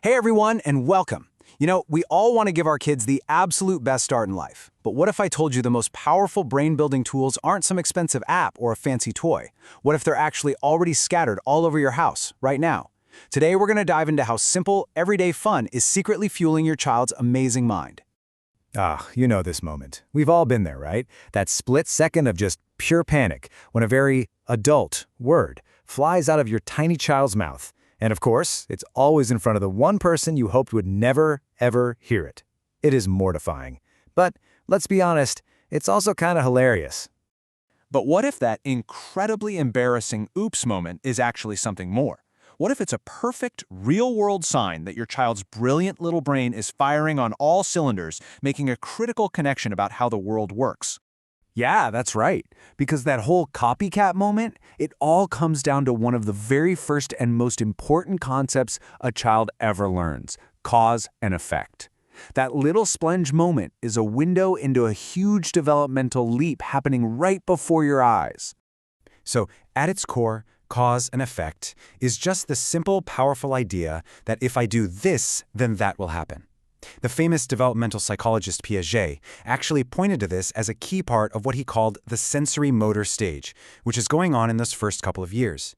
Hey everyone, and welcome. We all want to give our kids the absolute best start in life. But what if I told you the most powerful brain-building tools aren't some expensive app or a fancy toy? What if they're actually already scattered all over your house, right now? Today we're going to dive into how simple, everyday fun is secretly fueling your child's amazing mind. You know this moment. We've all been there, right? That split second of just pure panic when a very adult word flies out of your tiny child's mouth. And of course, it's always in front of the one person you hoped would never, ever hear it. It is mortifying. But let's be honest, it's also kind of hilarious. But what if that incredibly embarrassing oops moment is actually something more? What if it's a perfect, real-world sign that your child's brilliant little brain is firing on all cylinders, making a critical connection about how the world works? Yeah, that's right. Because that whole copycat moment, it all comes down to one of the very first and most important concepts a child ever learns: cause and effect. That little splenge moment is a window into a huge developmental leap happening right before your eyes. So, at its core, cause and effect is just the simple, powerful idea that if I do this, then that will happen. The famous developmental psychologist Piaget actually pointed to this as a key part of what he called the sensory motor stage, which is going on in those first couple of years.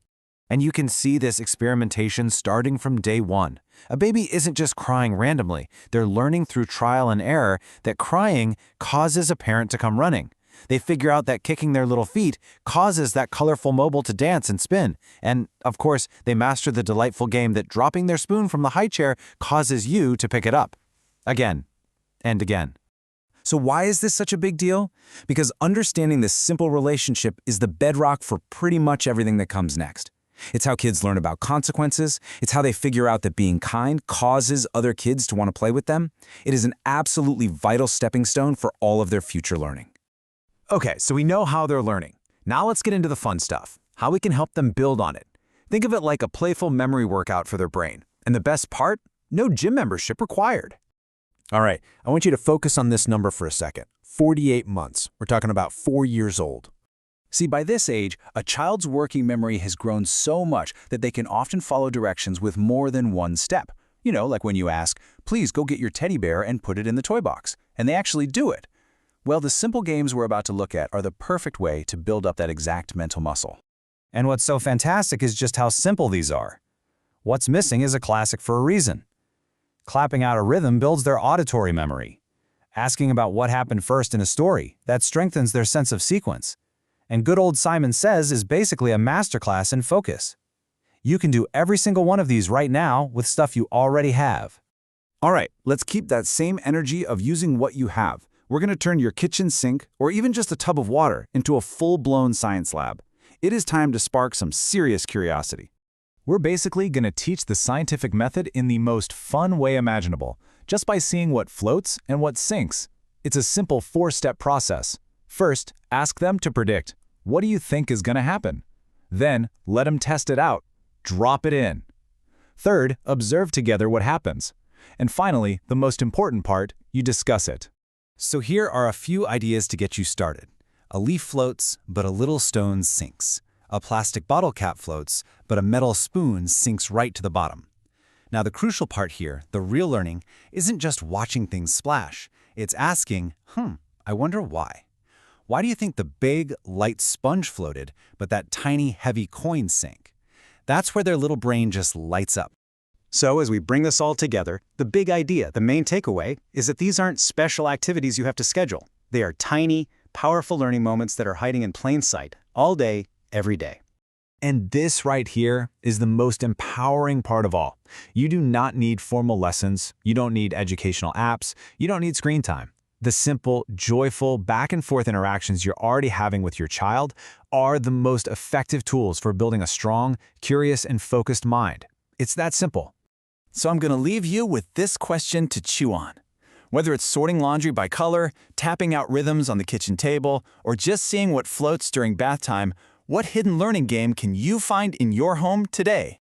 And you can see this experimentation starting from day one. A baby isn't just crying randomly. They're learning through trial and error that crying causes a parent to come running. They figure out that kicking their little feet causes that colorful mobile to dance and spin. And, of course, they master the delightful game that dropping their spoon from the high chair causes you to pick it up. Again and again. So why is this such a big deal? Because understanding this simple relationship is the bedrock for pretty much everything that comes next. It's how kids learn about consequences. It's how they figure out that being kind causes other kids to want to play with them. It is an absolutely vital stepping stone for all of their future learning. Okay, so we know how they're learning. Now let's get into the fun stuff, how we can help them build on it. Think of it like a playful memory workout for their brain. And the best part? No gym membership required. All right, I want you to focus on this number for a second. 48 months. We're talking about 4 years old. See, by this age, a child's working memory has grown so much that they can often follow directions with more than one step. Like when you ask, please go get your teddy bear and put it in the toy box. And they actually do it. Well, the simple games we're about to look at are the perfect way to build up that exact mental muscle. And what's so fantastic is just how simple these are. What's missing is a classic for a reason. Clapping out a rhythm builds their auditory memory. Asking about what happened first in a story, that strengthens their sense of sequence. And good old Simon Says is basically a masterclass in focus. You can do every single one of these right now with stuff you already have. All right, let's keep that same energy of using what you have. We're going to turn your kitchen sink, or even just a tub of water, into a full-blown science lab. It is time to spark some serious curiosity. We're basically going to teach the scientific method in the most fun way imaginable, just by seeing what floats and what sinks. It's a simple 4-step process. First, ask them to predict. What do you think is going to happen? Then, let them test it out. Drop it in. Third, observe together what happens. And finally, the most important part, you discuss it. So here are a few ideas to get you started. A leaf floats, but a little stone sinks. A plastic bottle cap floats, but a metal spoon sinks right to the bottom. Now the crucial part here, the real learning, isn't just watching things splash. It's asking, I wonder why. Why do you think the big, light sponge floated, but that tiny, heavy coin sank? That's where their little brain just lights up. So as we bring this all together, the big idea, the main takeaway, is that these aren't special activities you have to schedule. They are tiny, powerful learning moments that are hiding in plain sight, all day, every day. And this right here is the most empowering part of all. You do not need formal lessons. You don't need educational apps. You don't need screen time. The simple, joyful, back-and-forth interactions you're already having with your child are the most effective tools for building a strong, curious, and focused mind. It's that simple. So I'm going to leave you with this question to chew on. Whether it's sorting laundry by color, tapping out rhythms on the kitchen table, or just seeing what floats during bath time, what hidden learning game can you find in your home today?